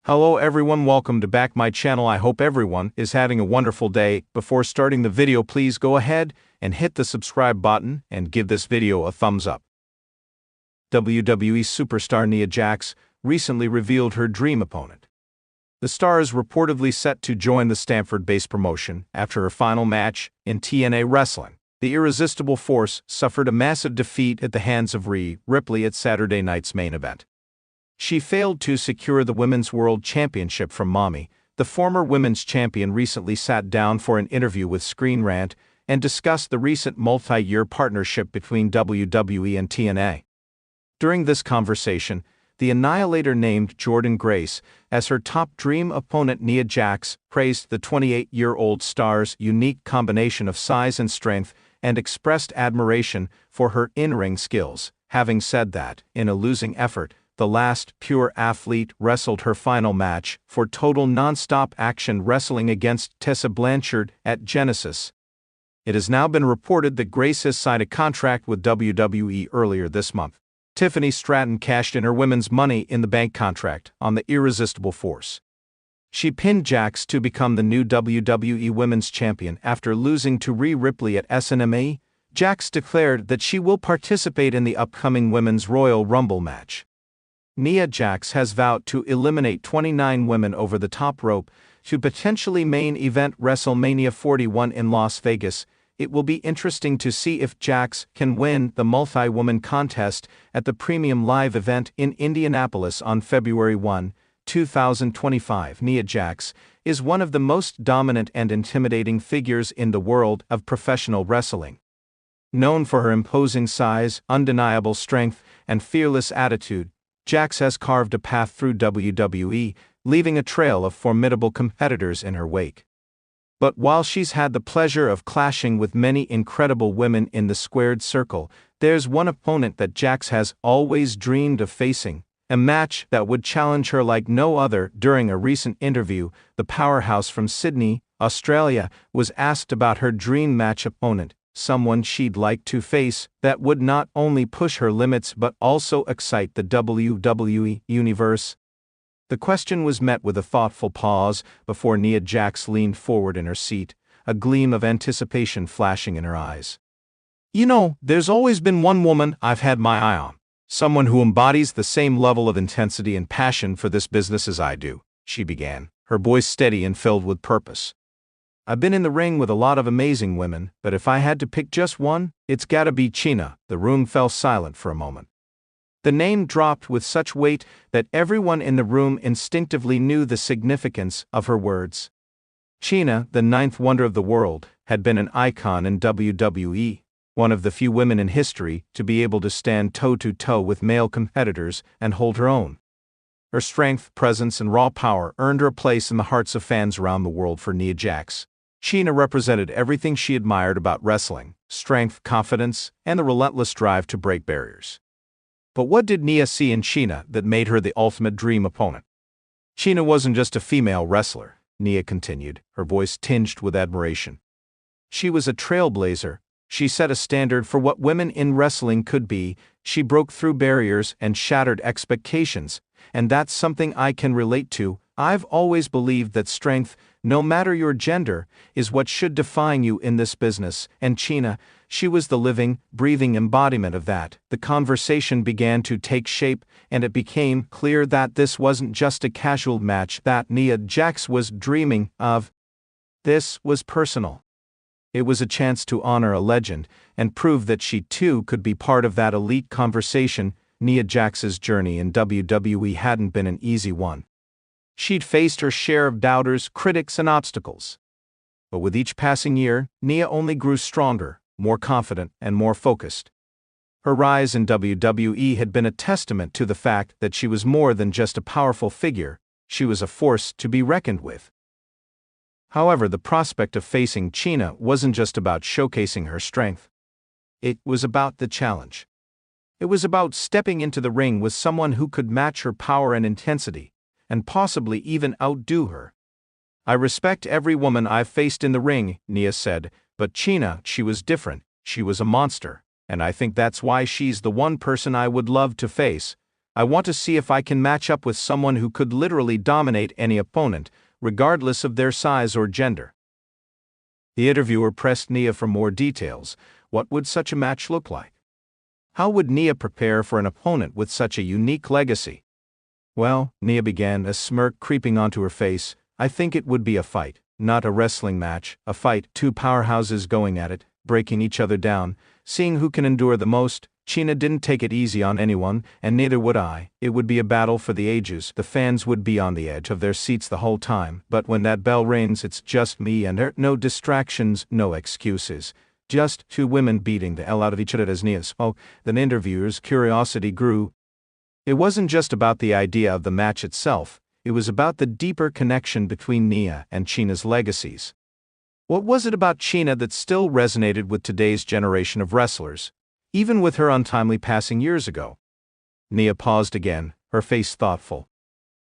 Hello everyone, welcome to back my channel. I hope everyone is having a wonderful day. Before starting the video, please go ahead and hit the subscribe button and give this video a thumbs up. WWE superstar Nia Jax recently revealed her dream opponent. The star is reportedly set to join the Stanford-based promotion after her final match in TNA Wrestling. The Irresistible Force suffered a massive defeat at the hands of Rhea Ripley at Saturday night's main event. She failed to secure the Women's World Championship from Mommy. The former women's champion recently sat down for an interview with Screen Rant and discussed the recent multi-year partnership between WWE and TNA. During this conversation, the Annihilator named Jordynne Grace as her top dream opponent. Nia Jax praised the 28-year-old star's unique combination of size and strength and expressed admiration for her in-ring skills, having said that, in a losing effort, the last pure athlete wrestled her final match for Total Non-Stop Action Wrestling against Tessa Blanchard at Genesis. It has now been reported that Grace has signed a contract with WWE earlier this month. Tiffany Stratton cashed in her Women's Money in the Bank contract on the Irresistible Force. She pinned Jax to become the new WWE Women's Champion after losing to Rhea Ripley at SNMA. Jax declared that she will participate in the upcoming Women's Royal Rumble match. Nia Jax has vowed to eliminate 29 women over the top rope to potentially main event WrestleMania 41 in Las Vegas. It will be interesting to see if Jax can win the multi-woman contest at the Premium Live event in Indianapolis on February 1, 2025. Nia Jax is one of the most dominant and intimidating figures in the world of professional wrestling. Known for her imposing size, undeniable strength, and fearless attitude, Jax has carved a path through WWE, leaving a trail of formidable competitors in her wake. But while she's had the pleasure of clashing with many incredible women in the squared circle, there's one opponent that Jax has always dreamed of facing, a match that would challenge her like no other. During a recent interview, the powerhouse from Sydney, Australia, was asked about her dream match opponent, someone she'd like to face that would not only push her limits but also excite the WWE universe. The question was met with a thoughtful pause before Nia Jax leaned forward in her seat, a gleam of anticipation flashing in her eyes. "You know, there's always been one woman I've had my eye on. Someone who embodies the same level of intensity and passion for this business as I do," she began, her voice steady and filled with purpose. "I've been in the ring with a lot of amazing women, but if I had to pick just one, it's gotta be Chyna." The room fell silent for a moment. The name dropped with such weight that everyone in the room instinctively knew the significance of her words. Chyna, the ninth wonder of the world, had been an icon in WWE, one of the few women in history to be able to stand toe-to-toe with male competitors and hold her own. Her strength, presence, and raw power earned her a place in the hearts of fans around the world. For Nia Jax, Chyna represented everything she admired about wrestling: strength, confidence, and the relentless drive to break barriers. But what did Nia see in Chyna that made her the ultimate dream opponent? Chyna wasn't just a female wrestler, Nia continued, her voice tinged with admiration. She was a trailblazer. She set a standard for what women in wrestling could be. She broke through barriers and shattered expectations, and that's something I can relate to. I've always believed that strength, no matter your gender, is what should define you in this business, and Chyna, she was the living, breathing embodiment of that. The conversation began to take shape, and it became clear that this wasn't just a casual match that Nia Jax was dreaming of. This was personal. It was a chance to honor a legend and prove that she too could be part of that elite conversation. Nia Jax's journey in WWE hadn't been an easy one. She'd faced her share of doubters, critics, and obstacles. But with each passing year, Nia only grew stronger, more confident, and more focused. Her rise in WWE had been a testament to the fact that she was more than just a powerful figure. She was a force to be reckoned with. However, the prospect of facing Chyna wasn't just about showcasing her strength. It was about the challenge. It was about stepping into the ring with someone who could match her power and intensity, and possibly even outdo her. "I respect every woman I've faced in the ring," Nia said, "but Chyna, she was different. She was a monster, and I think that's why she's the one person I would love to face." I want to see if I can match up with someone who could literally dominate any opponent, regardless of their size or gender. The interviewer pressed Nia for more details. What would such a match look like? How would Nia prepare for an opponent with such a unique legacy? Well, Nia began, a smirk creeping onto her face. I think it would be a fight, not a wrestling match, a fight, two powerhouses going at it, breaking each other down, seeing who can endure the most. Chyna didn't take it easy on anyone, and neither would I. It would be a battle for the ages. The fans would be on the edge of their seats the whole time, but when that bell rings, it's just me and her. No distractions, no excuses. Just two women beating the hell out of each other. As Nia spoke, the interviewer's curiosity grew. It wasn't just about the idea of the match itself, it was about the deeper connection between Nia and Chyna's legacies. What was it about Chyna that still resonated with today's generation of wrestlers, even with her untimely passing years ago? Nia paused again, her face thoughtful.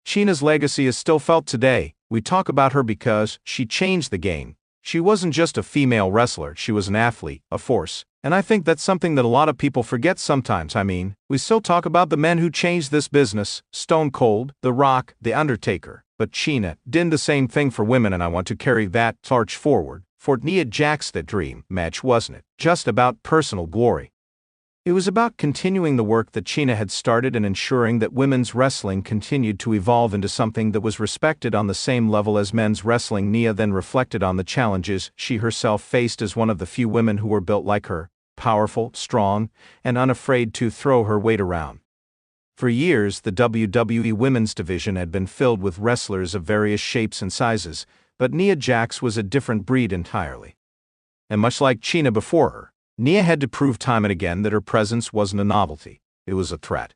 Chyna's legacy is still felt today. We talk about her because she changed the game. She wasn't just a female wrestler, she was an athlete, a force. And I think that's something that a lot of people forget sometimes. I mean, we still talk about the men who changed this business, Stone Cold, The Rock, The Undertaker. But Chyna did the same thing for women, and I want to carry that torch forward. For Nia Jax, that dream match wasn't just about personal glory. It was about continuing the work that Chyna had started and ensuring that women's wrestling continued to evolve into something that was respected on the same level as men's wrestling. Nia then reflected on the challenges she herself faced as one of the few women who were built like her, powerful, strong, and unafraid to throw her weight around. For years, the WWE Women's Division had been filled with wrestlers of various shapes and sizes, but Nia Jax was a different breed entirely. And much like Chyna before her, Nia had to prove time and again that her presence wasn't a novelty, it was a threat.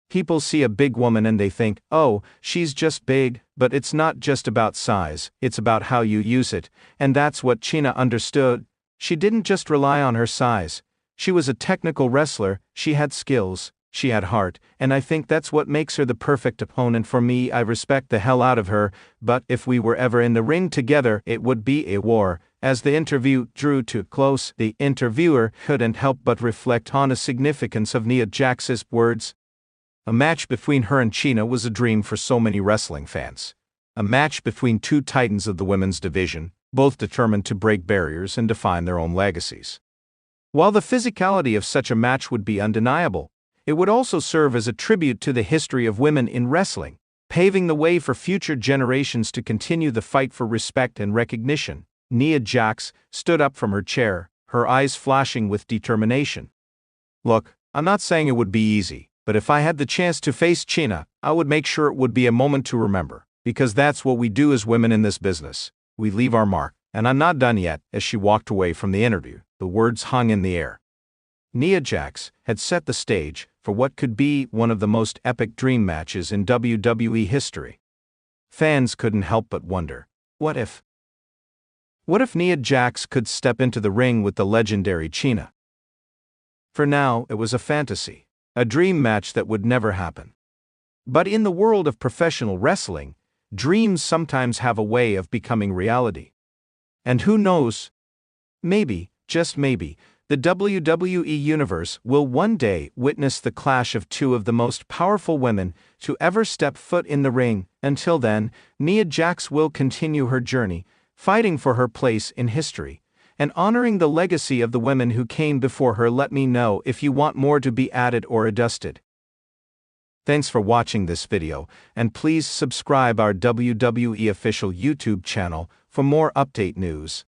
People see a big woman and they think, oh, she's just big, but it's not just about size, it's about how you use it, and that's what Chyna understood. She didn't just rely on her size. She was a technical wrestler, she had skills, she had heart, and I think that's what makes her the perfect opponent for me. I respect the hell out of her, but if we were ever in the ring together, it would be a war. As the interview drew to a close, the interviewer couldn't help but reflect on the significance of Nia Jax's words. A match between her and Chyna was a dream for so many wrestling fans. A match between two titans of the women's division, both determined to break barriers and define their own legacies. While the physicality of such a match would be undeniable, it would also serve as a tribute to the history of women in wrestling, paving the way for future generations to continue the fight for respect and recognition. Nia Jax stood up from her chair, her eyes flashing with determination. Look, I'm not saying it would be easy, but if I had the chance to face Chyna, I would make sure it would be a moment to remember, because that's what we do as women in this business. We leave our mark, and I'm not done yet. As she walked away from the interview, the words hung in the air. Nia Jax had set the stage for what could be one of the most epic dream matches in WWE history. Fans couldn't help but wonder, what if? What if Nia Jax could step into the ring with the legendary Chyna? For now, it was a fantasy, a dream match that would never happen. But in the world of professional wrestling, dreams sometimes have a way of becoming reality. And who knows? Maybe, just maybe, the WWE Universe will one day witness the clash of two of the most powerful women to ever step foot in the ring. Until then, Nia Jax will continue her journey, fighting for her place in history, and honoring the legacy of the women who came before her. Let me know if you want more to be added or adjusted. Thanks for watching this video, and please subscribe our WWE official YouTube channel for more update news.